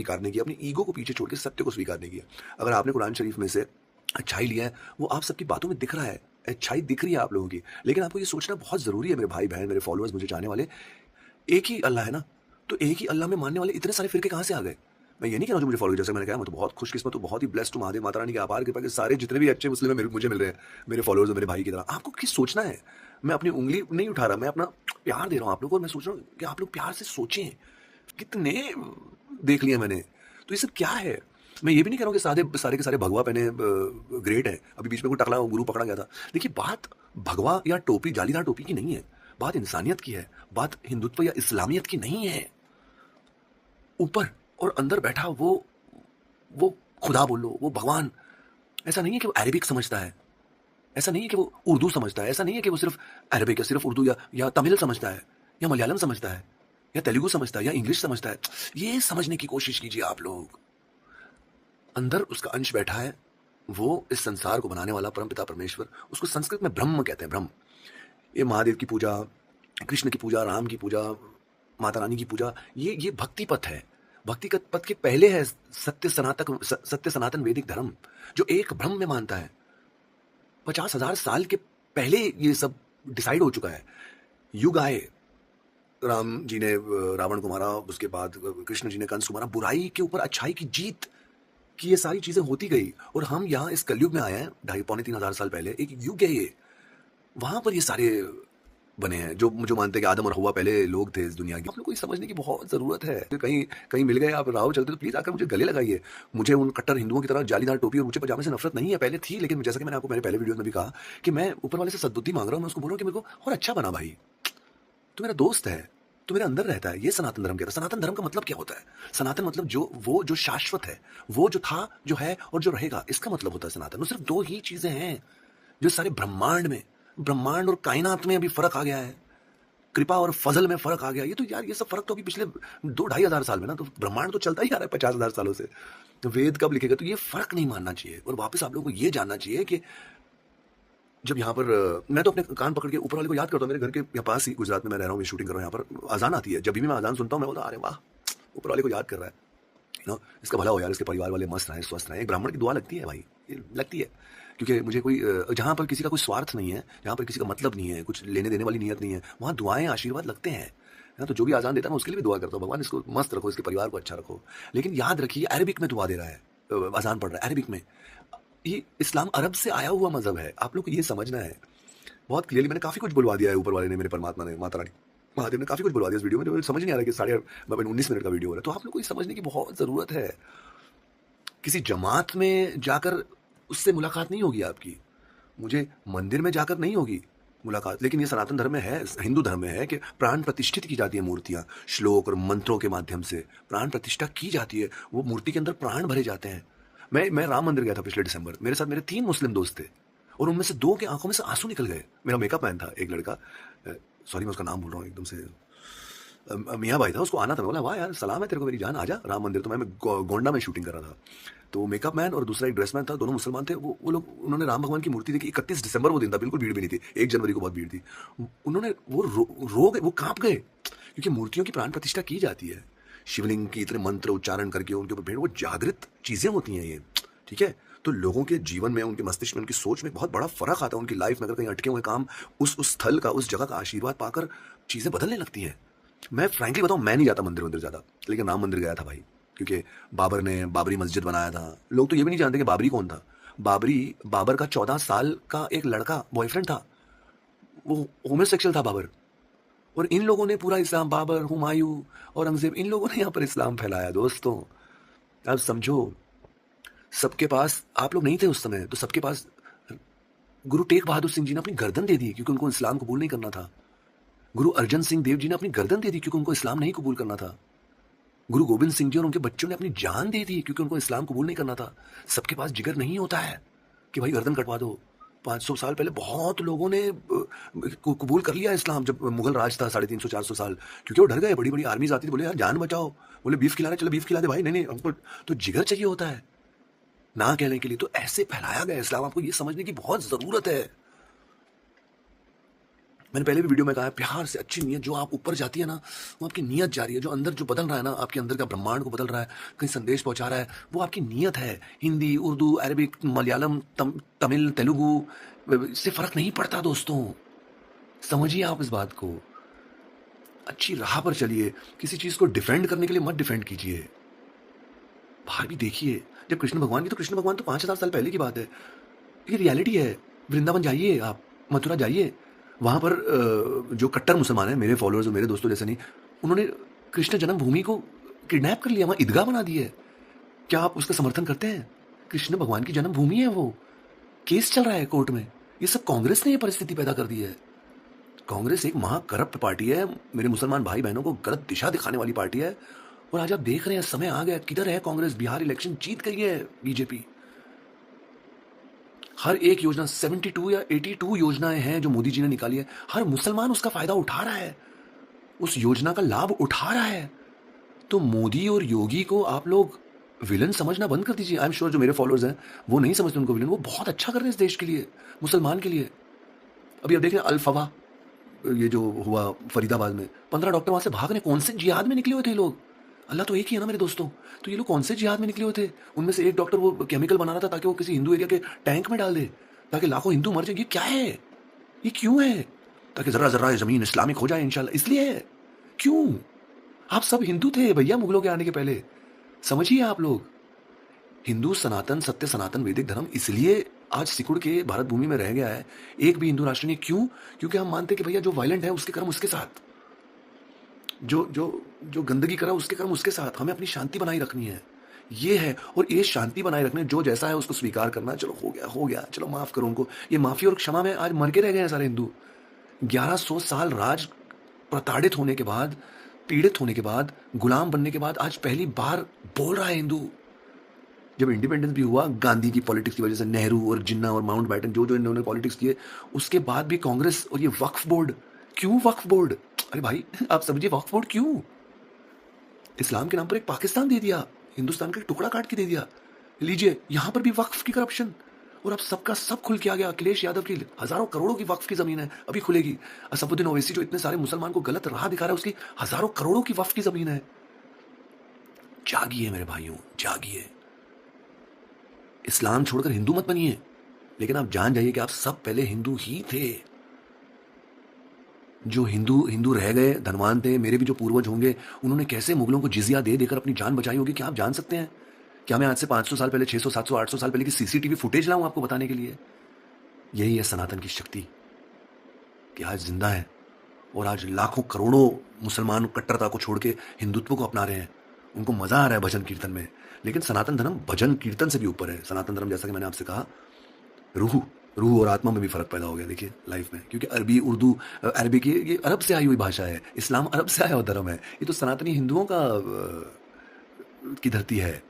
स्वीकार नहीं किया, अपनी ईगो को पीछे छोड़ के सत्य को स्वीकार नहीं किया। अगर आपने कुरान शरीफ में से अच्छाई लिया है, वो आप सबकी बातों में दिख रहा है, अच्छाई दिख रही है आप लोगों की। लेकिन आपको ये सोचना बहुत ज़रूरी है मेरे भाई-बहन, मेरे फॉलोअर्स, मुझे चाहने वाले, एक ही अल्लाह है ना, तो एक ही अल्लाह में मानने वाले इतने सारे फ़िरके कहाँ से आ गए? मैं ये नहीं कह रहा हूँ जो मुझे फ़ॉलो, जैसे मैंने कहा मैं तो बहुत खुशकिस्मत हूँ, बहुत ही ब्लेस्ड हूँ, महादेव माता रानी की अपार कृपा के सारे जितने भी अच्छे मुस्लिम हैं मुझे मिल रहे हैं, मेरे फॉलोअर्स और मेरे भाई की तरह। आपको क्या सोचना है? मैं अपनी उँगली नहीं उठा रहा, मैं अपना प्यार दे रहा हूँ आप लोगों को, और मैं सोच रहा हूँ कि आप लोग प्यार से सोचें। कितने देख लिए मैंने, तो ये सब क्या है? मैं ये भी नहीं कह रहा हूँ कि सारे के सारे भगवा पहने ग्रेट है। अभी बीच में कोई टकला गुरु पकड़ा गया था। देखिए, बात भगवा या टोपी, जालीदार टोपी की नहीं है, बात इंसानियत की है, बात हिंदुत्व या इस्लामियत की नहीं है। ऊपर और अंदर बैठा वो खुदा बोल लो, वो भगवान, ऐसा नहीं है कि वो अरेबिक समझता है, ऐसा नहीं है कि वो उर्दू समझता है, ऐसा नहीं है कि वो सिर्फ अरेबिक या सिर्फ उर्दू या तमिल समझता है, या मलयालम समझता है, या तेलुगु समझता है, या इंग्लिश समझता है। ये समझने की कोशिश कीजिए आप लोग। अंदर उसका अंश बैठा है, वो इस संसार को बनाने वाला परमपिता परमेश्वर, उसको संस्कृत में ब्रह्म कहते हैं, ब्रह्म। ये महादेव की पूजा, कृष्ण की पूजा, राम की पूजा, माता रानी की पूजा, ये भक्ति पथ है। भक्ति पथ के पहले है सत्य सनातन वैदिक धर्म, जो एक ब्रह्म में मानता है। 50,000 साल के पहले ये सब डिसाइड हो चुका है। युग आए, राम जी ने रावण को मारा, उसके बाद कृष्ण जी ने कंस को मारा, बुराई के ऊपर अच्छाई की जीत कि ये सारी चीजें होती गई, और हम यहाँ इस कलयुग में आए हैं 2,500-3,000 साल पहले। एक युग है ये, वहां पर ये सारे बने हैं जो जो मानते हैं कि आदम और हवा पहले लोग थे इस दुनिया के। आप लोग को ये समझने की बहुत जरूरत है। कहीं कहीं मिल गए आप, राह चलते, तो प्लीज आकर मुझे गले लगाइए। मुझे उन कट्टर हिंदुओं की तरह जालीदार टोपी और ऊंचे पजामे से नफरत नहीं है, पहले थी, लेकिन जैसा कि मैंने आपको मेरे पहले वीडियो में भी कहा कि मैं ऊपर वाले से सद्बुद्धि मांग रहा हूँ। मैं उसको बोल रहा हूँ कि मेरे को और अच्छा बना भाई, तो मेरा दोस्त है, तो मेरे अंदर रहता है। ये सनातन धर्म कहता है। सनातन धर्म का मतलब क्या होता है? सनातन मतलब जो शाश्वत है, वो जो था, जो है और जो रहेगा, इसका मतलब होता है सनातन। सिर्फ दो ही चीजें हैं जो सारे ब्रह्मांड में, ब्रह्मांड और कायनात में अभी फर्क आ गया है, कृपा और फजल में फर्क आ गया। ये तो यार, ये सब फर्क तो अभी पिछले 2-2,500 साल में ना, तो ब्रह्मांड तो चलता ही आ रहा है 50,000 सालों से। तो वेद कब लिखेगा? तो ये फर्क नहीं मानना चाहिए, और वापस आप लोगों को ये जानना चाहिए कि जब यहाँ पर मैं तो अपने कान पकड़ के ऊपर वाले को याद करता हूँ। मेरे घर के यहाँ पास ही गुजरात में मैं रह रहा हूँ, शूटिंग कर रहा हूँ, यहाँ पर अजान आती है। जब भी मैं अजान सुनता हूँ, मैं बोलता अरे वाह, ऊपर वाले को याद कर रहा है, इसका भला हो यार, इसके परिवार वाले मस्त रहें, स्वस्थ रहें। एक ब्राह्मण की दुआ लगती है भाई, ये लगती है, क्योंकि मुझे कोई जहाँ पर किसी का कोई स्वार्थ नहीं है, जहाँ पर किसी का मतलब नहीं है, कुछ लेने देने वाली नीयत नहीं है, वहाँ दुआएं, आशीर्वाद लगते हैं ना। तो जो भी आजान देता है, मैं उसके लिए भी दुआ करता हूँ, भगवान इसको मस्त रखो, इसके परिवार को अच्छा रखो। लेकिन याद रखिए, अरबिक में दुआ दे रहा है, अजान पढ़ रहा है अरबिक में। ये इस्लाम अरब से आया हुआ मजहब है, आप लोग को ये समझना है बहुत क्लियरली। मैंने काफी कुछ बुलवा दिया है ऊपर वाले ने, मेरे परमात्मा ने, माता रानी, महादेव ने काफी कुछ बुलवा दिया इस वीडियो में, जो समझ नहीं आ रहा कि 19 मिनट का वीडियो हो रहा है। तो आप लोग को ये समझने की बहुत जरूरत है। किसी जमात में जाकर उससे मुलाकात नहीं होगी आपकी, मुझे मंदिर में जाकर नहीं होगी मुलाकात। लेकिन ये सनातन धर्म में है, हिंदू धर्म में है कि प्राण प्रतिष्ठित की जाती है मूर्तियां, श्लोक और मंत्रों के माध्यम से प्राण प्रतिष्ठा की जाती है, वो मूर्ति के अंदर प्राण भरे जाते हैं। मैं राम मंदिर गया था पिछले दिसंबर, मेरे साथ मेरे 3 मुस्लिम दोस्त थे, और उनमें से 2 के आंखों में से आंसू निकल गए। मेरा मेकअप मैन था एक लड़का, सॉरी मैं उसका नाम भूल रहा हूँ एकदम से, मियाँ भाई था, उसको आना था। मैं बोला वाह यार, सलाम है तेरे को मेरी जान, आजा राम मंदिर। तो मैं गोंडा में शूटिंग कर रहा था, तो मेकअप मैन और दूसरा एक ड्रेसमैन था, दोनों मुसलमान थे। वो लोग, उन्होंने राम भगवान की मूर्ति देखी। 31 दिसंबर वो दिन था, बिल्कुल भीड़ भी नहीं थी। 1 जनवरी को बहुत भीड़ थी। उन्होंने वो रो गए, वो कांप गए, क्योंकि मूर्तियों की प्राण प्रतिष्ठा की जाती है, शिवलिंग की इतने मंत्र उच्चारण करके उनके ऊपर भेड़, वो जागृत चीजें होती हैं ये, ठीक है। तो लोगों के जीवन में, उनके मस्तिष्क में, उनकी सोच में बहुत बड़ा फर्क आता है। उनकी लाइफ में अगर कहीं अटके हुए काम, उस स्थल का, उस जगह का आशीर्वाद पाकर चीजें बदलने लगती हैं। मैं फ्रैंकली बताऊं, मैं नहीं जाता मंदिर ज्यादा, लेकिन राम मंदिर गया था भाई, क्योंकि बाबर ने बाबरी मस्जिद बनाया था। लोग तो ये भी नहीं जानते कि बाबरी कौन था। बाबर का 14 साल का एक लड़का बॉयफ्रेंड था, वो होमोसेक्सुअल था बाबर। और इन लोगों ने पूरा इस्लाम, बाबर, हुमायूं, औरंगजेब, इन लोगों ने यहाँ पर इस्लाम फैलाया दोस्तों। आप समझो, सबके पास, आप लोग नहीं थे उस समय, तो सबके पास गुरु टेक बहादुर सिंह जी ने अपनी गर्दन दे दी, क्योंकि उनको इस्लाम कबूल नहीं करना था। गुरु अर्जन सिंह देव जी ने अपनी गर्दन दे दी, क्योंकि उनको इस्लाम नहीं कबूल करना था। गुरु गोविंद सिंह जी और उनके बच्चों ने अपनी जान दे दी, क्योंकि उनको इस्लाम कबूल नहीं करना था। सबके पास जिगर नहीं होता है कि भाई गर्दन कटवा दो। 500 साल पहले बहुत लोगों ने कबूल कर लिया इस्लाम, जब मुगल राज था 350-400 साल, क्योंकि वो डर गए। बड़ी बड़ी आर्मीज आती थी, बोले यार जान बचाओ, बोले बीफ खिला रहे, चलो बीफ खिला दे भाई, नहीं हमको तो जिगर चाहिए होता है ना कहने के लिए। तो ऐसे फैलाया गया इस्लाम, आपको ये समझने की बहुत जरूरत है। मैंने पहले भी वीडियो में कहा है, प्यार से अच्छी नीयत जो आप ऊपर जाती है ना, वो आपकी नीयत जा रही है। जो अंदर जो बदल रहा है ना, आपके अंदर का ब्रह्मांड को बदल रहा है, कहीं संदेश पहुँचा रहा है, वो आपकी नीयत है। हिंदी, उर्दू, अरबिक, मलयालम, तमिल, तेलुगु इससे फ़र्क नहीं पड़ता दोस्तों। समझिए आप इस बात को। अच्छी राह पर चलिए, किसी चीज़ को डिफेंड करने के लिए मत डिफेंड कीजिए। बाहर भी देखिए, जब कृष्ण भगवान की, तो कृष्ण भगवान तो 5000 साल पहले की बात है। ये रियलिटी है। वृंदावन जाइए आप, मथुरा जाइए, वहाँ पर जो कट्टर मुसलमान हैं, मेरे फॉलोअर्स और मेरे दोस्तों जैसे नहीं, उन्होंने कृष्ण जन्मभूमि को किडनैप कर लिया, वहाँ ईदगाह बना दी है। क्या आप उसका समर्थन करते हैं? कृष्ण भगवान की जन्मभूमि है वो, केस चल रहा है कोर्ट में। ये सब कांग्रेस ने ये परिस्थिति पैदा कर दी है। कांग्रेस एक महा करप्ट पार्टी है, मेरे मुसलमान भाई बहनों को गलत दिशा दिखाने वाली पार्टी है। और आज आप देख रहे हैं, समय आ गया, किधर है कांग्रेस? बिहार इलेक्शन जीत गई है बीजेपी। हर एक योजना 72 या 82 योजनाएं हैं जो मोदी जी ने निकाली है, हर मुसलमान उसका फायदा उठा रहा है, उस योजना का लाभ उठा रहा है। तो मोदी और योगी को आप लोग विलन समझना बंद कर दीजिए। आई एम श्योर जो मेरे फॉलोअर्स हैं वो नहीं समझते उनको विलन, वो बहुत अच्छा कर रहे हैं इस देश के लिए, मुसलमान के लिए। अभी आप देख रहे हैं अल-फवा, ये जो हुआ फरीदाबाद में, 15 डॉक्टर वहां से भागने, कौन से जिहाद में निकले हुए थे लोग? अल्लाह तो एक ही है ना मेरे दोस्तों। तो ये लोग कौन से जिहाद में निकले हुए थे? उनमें से एक डॉक्टर वो केमिकल बना रहा था ताकि वो किसी हिंदू एरिया के टैंक में डाल दे, ताकि लाखों हिंदू मर जाए। ये क्या है? ये क्यों है? ताकि जरा जरा जमीन इस्लामिक हो जाए इंशाल्लाह, इसलिए है। क्यों? आप सब हिंदू थे भैया मुगलों के आने के पहले। समझिए आप लोग, हिंदू सनातन, सत्य सनातन वैदिक धर्म इसलिए आज सिकुड़ के भारत भूमि में रह गया है, एक भी हिंदू राष्ट्र नहीं। क्यों? क्योंकि हम मानते हैं कि भैया जो वायलेंट है उसके कर्म उसके साथ, जो जो जो गंदगी करा उसके कर्म उसके साथ, हमें अपनी शांति बनाई रखनी है। ये है, और ये शांति बनाए रखने, जो जैसा है उसको स्वीकार करना। चलो हो गया, चलो माफ करो उनको। ये माफी और क्षमा में आज मर के रह गए हैं सारे हिंदू। 1100 साल राज प्रताड़ित होने के बाद, पीड़ित होने के बाद, गुलाम बनने के बाद आज पहली बार बोल रहा है हिंदू। जब इंडिपेंडेंस भी हुआ गांधी की पॉलिटिक्स की वजह से, नेहरू और जिन्ना और माउंट बैटन जो जो इन्होंने पॉलिटिक्स किए, उसके बाद भी कांग्रेस और ये वक्फ बोर्ड। क्यों वक्फ बोर्ड? अरे भाई आप समझिए, वक्फ बोर्ड क्यों? इस्लाम के नाम पर एक पाकिस्तान दे दिया, हिंदुस्तान का एक टुकड़ा काट के दे दिया। लीजिए यहां पर भी वक्फ की करप्शन, और अब सबका सब खुल के आ गया। अखिलेश यादव की हजारों करोड़ों की वक्फ की जमीन है, अभी खुलेगी। असफुद्दीन ओवैसी जो इतने सारे मुसलमान को गलत राह दिखा रहा है, उसकी हजारों करोड़ों की वक्फ की जमीन है। जागिए मेरे भाइयों, जागिए। इस्लाम छोड़कर हिंदू मत बनिए, लेकिन आप जान जाइए कि आप सब पहले हिंदू ही थे। जो हिंदू हिंदू रह गए धनवान थे, मेरे भी जो पूर्वज होंगे, उन्होंने कैसे मुगलों को जिजिया दे देकर अपनी जान बचाई होगी, क्या आप जान सकते हैं? क्या मैं आज से 500 साल पहले, 600, 700, 800 साल पहले की सीसीटीवी फुटेज लाऊं आपको बताने के लिए? यही है सनातन की शक्ति, कि आज जिंदा है और आज लाखों करोड़ों मुसलमान कट्टरता को छोड़ के हिंदुत्व को अपना रहे हैं। उनको मजा आ रहा है भजन कीर्तन में। लेकिन सनातन धर्म भजन कीर्तन से भी ऊपर है। सनातन धर्म, जैसा कि मैंने आपसे कहा, रूह रूह और आत्मा में भी फर्क पैदा हो गया देखिए लाइफ में। क्योंकि अरबी, उर्दू, अरबिक ये अरब से आई हुई भाषा है, इस्लाम अरब से आया हुआ धर्म है। ये तो सनातनी हिंदुओं का की धरती है।